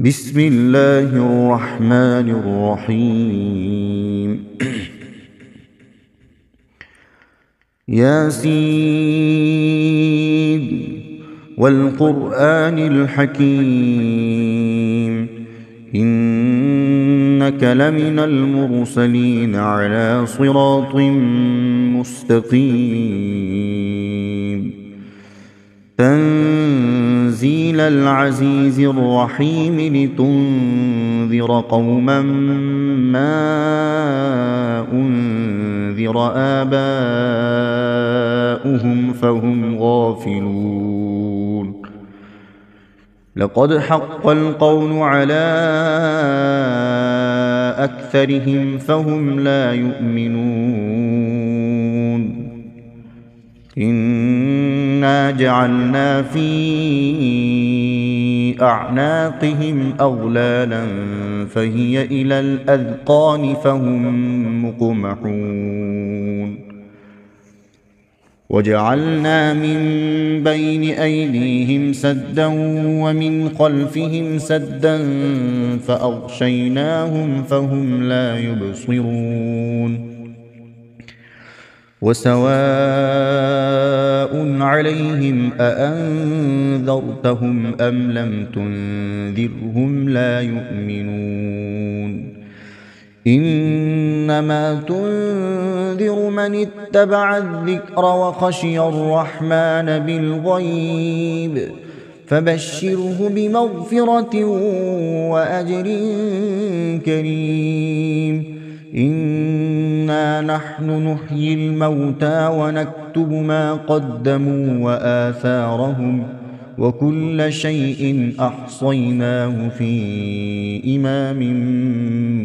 بسم الله الرحمن الرحيم ياسين والقرآن الحكيم إنك لمن المرسلين على صراط مستقيم تنزيل العزيز الرحيم لتنذر قوما ما أنذر آباؤهم فهم غافلون لقد حق القول على أكثرهم فهم لا يؤمنون إنا جعلنا في أعناقهم أغلالا فهي إلى الأذقان فهم مقمحون وجعلنا من بين أيديهم سدا ومن خلفهم سدا فأغشيناهم فهم لا يبصرون وسواء عليهم أأنذرتهم أم لم تنذرهم لا يؤمنون إنما تنذر من اتبع الذكر وخشي الرحمن بالغيب فبشره بمغفرة وأجر كريم إنا نحن نحيي الموتى ونكتب ما قدموا وآثارهم وكل شيء أحصيناه في إمام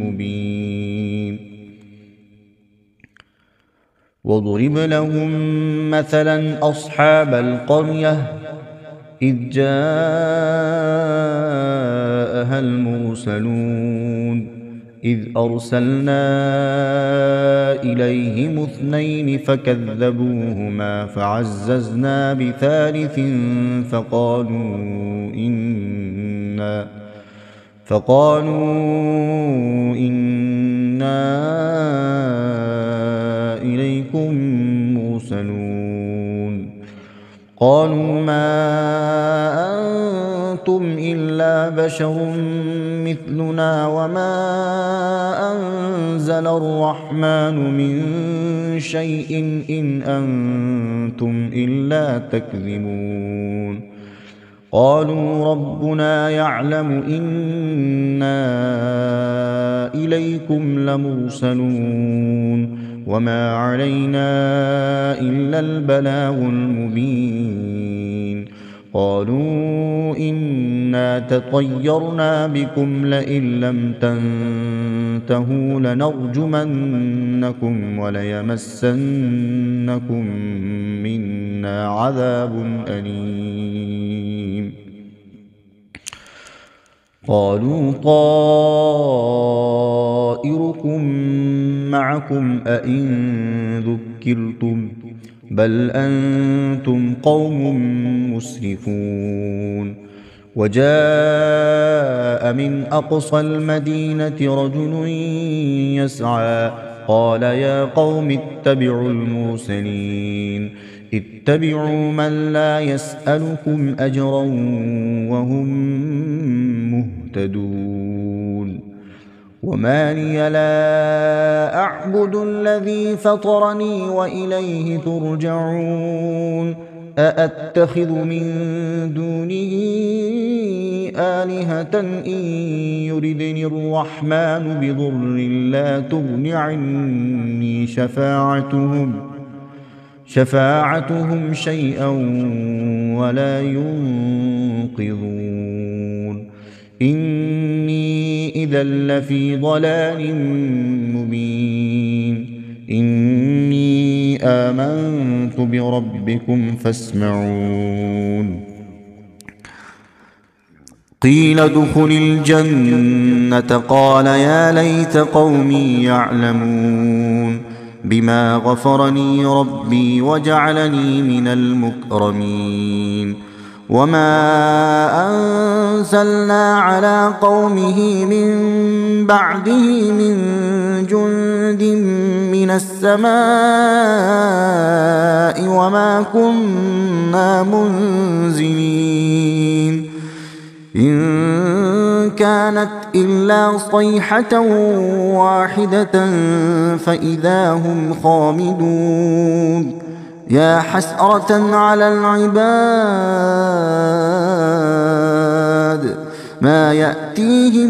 مبين واضرب لهم مثلا أصحاب القرية إذ جاءها المرسلون إذ أرسلنا إليهم اثنين فكذبوهما فعززنا بثالث فقالوا إنا إليكم مرسلون قالوا ما أنتم إلا بشر مثلنا وما أنزل الرحمن من شيء إن أنتم إلا تكذبون قالوا ربنا يعلم إنا إليكم لمرسلون وما علينا إلا البلاغ المبين قالوا إنا تطيرنا بكم لئن لم تنتهوا لنرجمنكم وليمسنكم منا عذاب أليم قالوا طائركم معكم أئن ذكرتم بل أنتم قوم مسرفون وجاء من أقصى المدينة رجل يسعى قال يا قوم اتبعوا المرسلين اتبعوا من لا يسألكم أجرا وهم مهتدون وما لي لا أعبد الذي فطرني وإليه ترجعون أأتخذ من دونه آلهة إن يردني الرحمن بضر لا تغن عني شفاعتهم شيئا ولا ينقذون إني إذا لفي ضلال مبين إني آمنت بربكم فاسمعون قيل ادخل الجنة قال يا ليت قومي يعلمون بما غفرني ربي وجعلني من المكرمين وما أنزلنا على قومه من بعده من جند من السماء وما كنا منزلين إن كانت إلا صيحة واحدة فإذا هم خامدون يا حسرة على العباد ما يأتيهم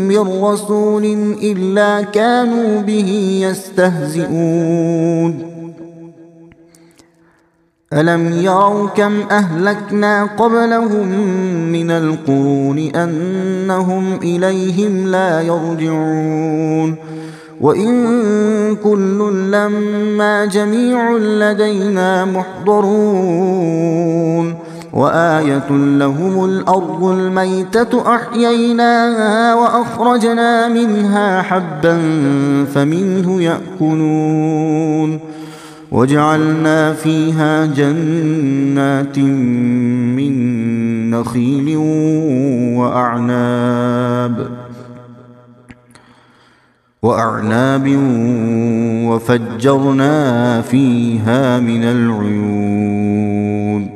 من رسول إلا كانوا به يستهزئون ألم يروا كم أهلكنا قبلهم من القرون أنهم إليهم لا يرجعون وإن كل لما جميع لدينا محضرون وآية لهم الأرض الميتة أحييناها وأخرجنا منها حبا فمنه يأكلون وجعلنا فيها جنات من نخيل وأعناب وفجرنا فيها من العيون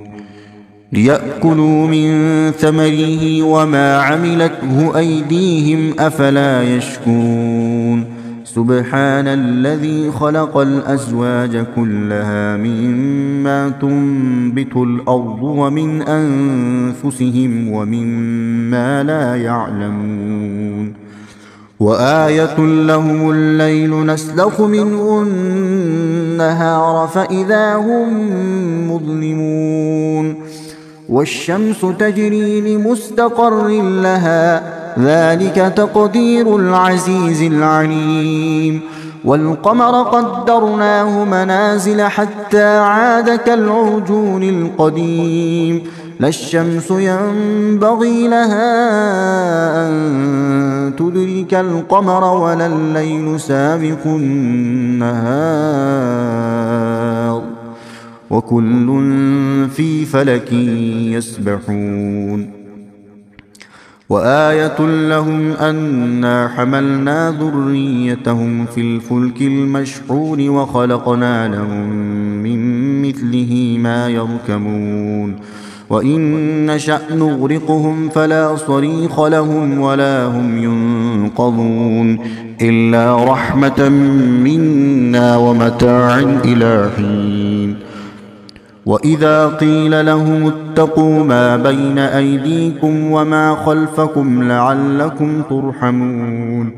ليأكلوا من ثمره وما عملته أيديهم أفلا يشكرون سبحان الذي خلق الأزواج كلها مما تنبت الأرض ومن أنفسهم ومما لا يعلمون وآية لهم الليل نسلخ منه النهار فإذا هم مظلمون والشمس تجري لمستقر لها ذلك تقدير العزيز العليم والقمر قدرناه منازل حتى عاد كالعرجون القديم لا الشمس ينبغي لها أن تدرك القمر ولا الليل سابق النهار وكل في فلك يسبحون وآية لهم أنا حملنا ذريتهم في الفلك المشحون وخلقنا لهم من مثله ما يركبون وإن نشأ نغرقهم فلا صريخ لهم ولا هم ينقذون إلا رحمة منا ومتاعا إلى حين وإذا قيل لهم اتقوا ما بين أيديكم وما خلفكم لعلكم ترحمون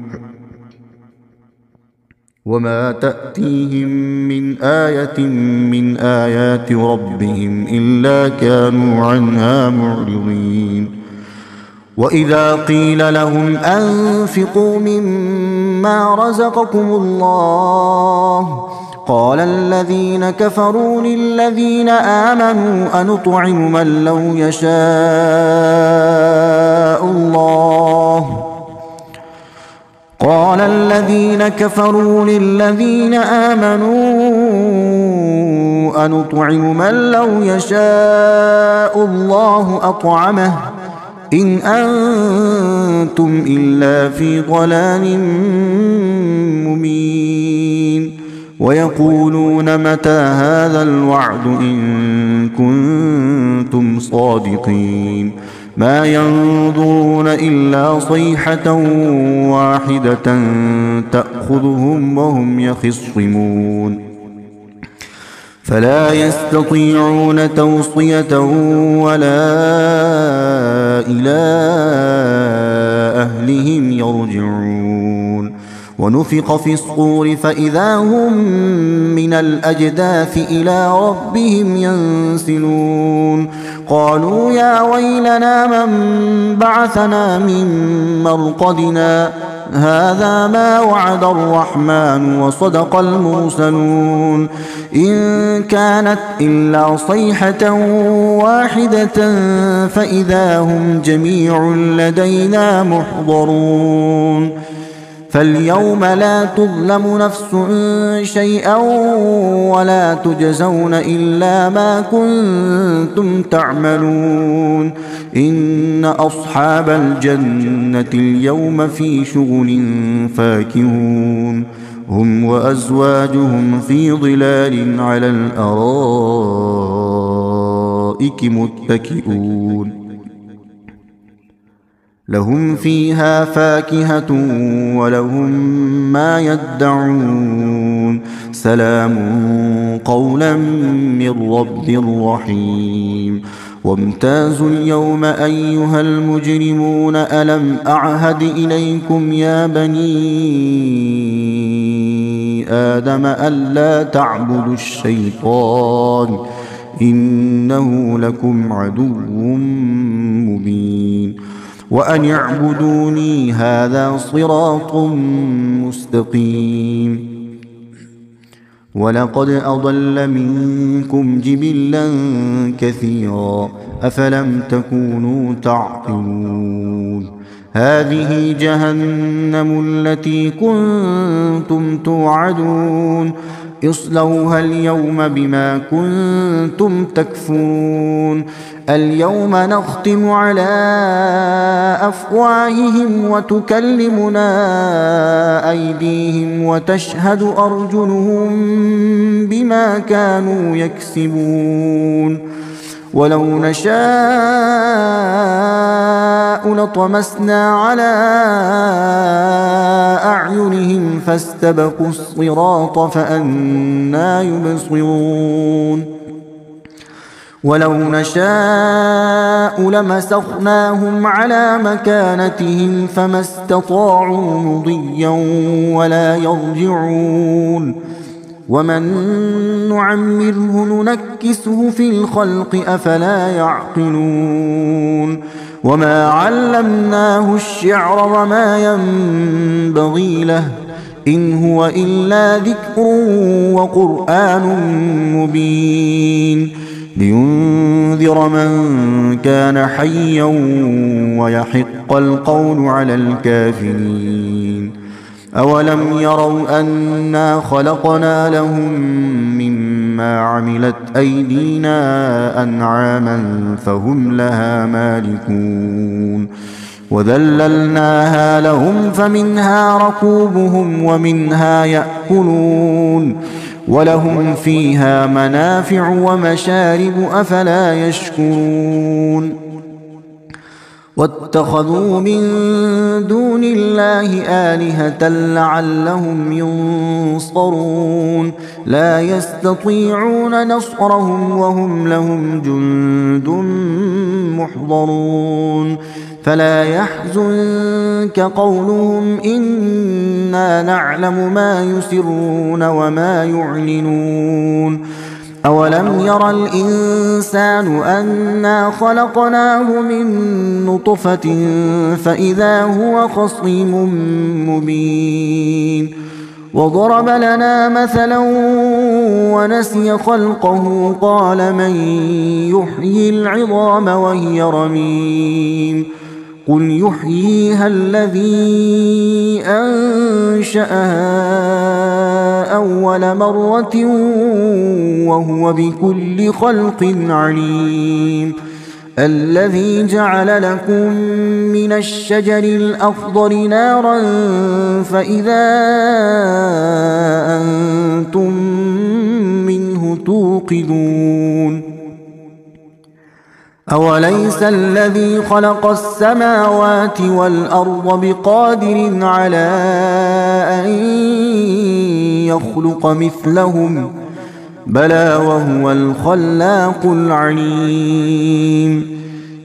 وما تأتيهم من آية من آيات ربهم إلا كانوا عنها معرضين وإذا قيل لهم أنفقوا مما رزقكم الله قال الذين كفروا للذين آمنوا أنطعم من لو يشاء الله قال الذين كفروا للذين آمنوا أنطعم من لو يشاء الله أطعمه إن أنتم إلا في ضلال مبين ويقولون متى هذا الوعد إن كنتم صادقين ما ينظرون إلا صيحة واحدة تأخذهم وهم يخصمون فلا يستطيعون توصية ولا إلى أهلهم يرجعون ونفخ في الصور فإذا هم من الأجداث إلى ربهم ينسلون قالوا يا ويلنا من بعثنا من مرقدنا هذا ما وعد الرحمن وصدق المرسلون إن كانت إلا صيحة واحدة فإذا هم جميع لدينا محضرون فاليوم لا تظلم نفس شيئا ولا تجزون إلا ما كنتم تعملون إن أصحاب الجنة اليوم في شغل فاكهون هم وأزواجهم في ظلال على الأرائك متكئون لهم فيها فاكهة ولهم ما يدعون سلام قولا من رب رحيم وامتازوا اليوم أيها المجرمون ألم أعهد إليكم يا بني آدم ألا تعبدوا الشيطان إنه لكم عدو مبين وأن اعبدوني هذا صراط مستقيم ولقد أضل منكم جبلا كثيرا أفلم تكونوا تعقلون هذه جهنم التي كنتم توعدون اصلوها اليوم بما كنتم تكفرون اليوم نختم على أفواههم وتكلمنا أيديهم وتشهد أرجلهم بما كانوا يكسبون ولو نشاء لطمسنا على أعينهم فاستبقوا الصراط فأنى يبصرون ولو نشاء لمسخناهم على مكانتهم فما استطاعوا مضيا ولا يرجعون ومن نعمره ننكسه في الخلق أفلا يعقلون وما علمناه الشعر وما ينبغي له إن هو إلا ذكر وقرآن مبين لينذر من كان حيا ويحق القول على الكافرين أولم يروا أنا خلقنا لهم مما عملت أيدينا أنعاما فهم لها مالكون وذللناها لهم فمنها ركوبهم ومنها يأكلون ولهم فيها منافع ومشارب أفلا يشكرون واتخذوا من دون الله آلهة لعلهم ينصرون لا يستطيعون نصرهم وهم لهم جند محضرون فلا يحزنك قولهم إنا نعلم ما يسرون وما يعلنون أولم ير الإنسان أنا خلقناه من نطفة فإذا هو خصيم مبين وضرب لنا مثلا ونسي خلقه قال من يحيي العظام وهي رميم قل يحييها الذي أنشأها أول مرة وهو بكل خلق عليم الذي جعل لكم من الشجر الأخضر نارا فإذا أنتم منه توقدون أوليس الذي خلق السماوات والأرض بقادر على أن يخلق مثلهم بلى وهو الخلاق العليم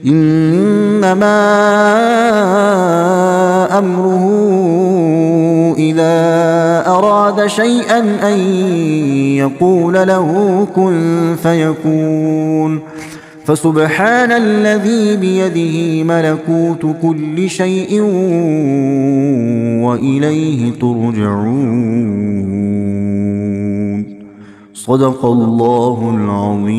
إنما أمره إذا أراد شيئا أن يقول له كن فيكون فسبحان الذي بيده ملكوت كل شيء وإليه ترجعون صدق الله العظيم.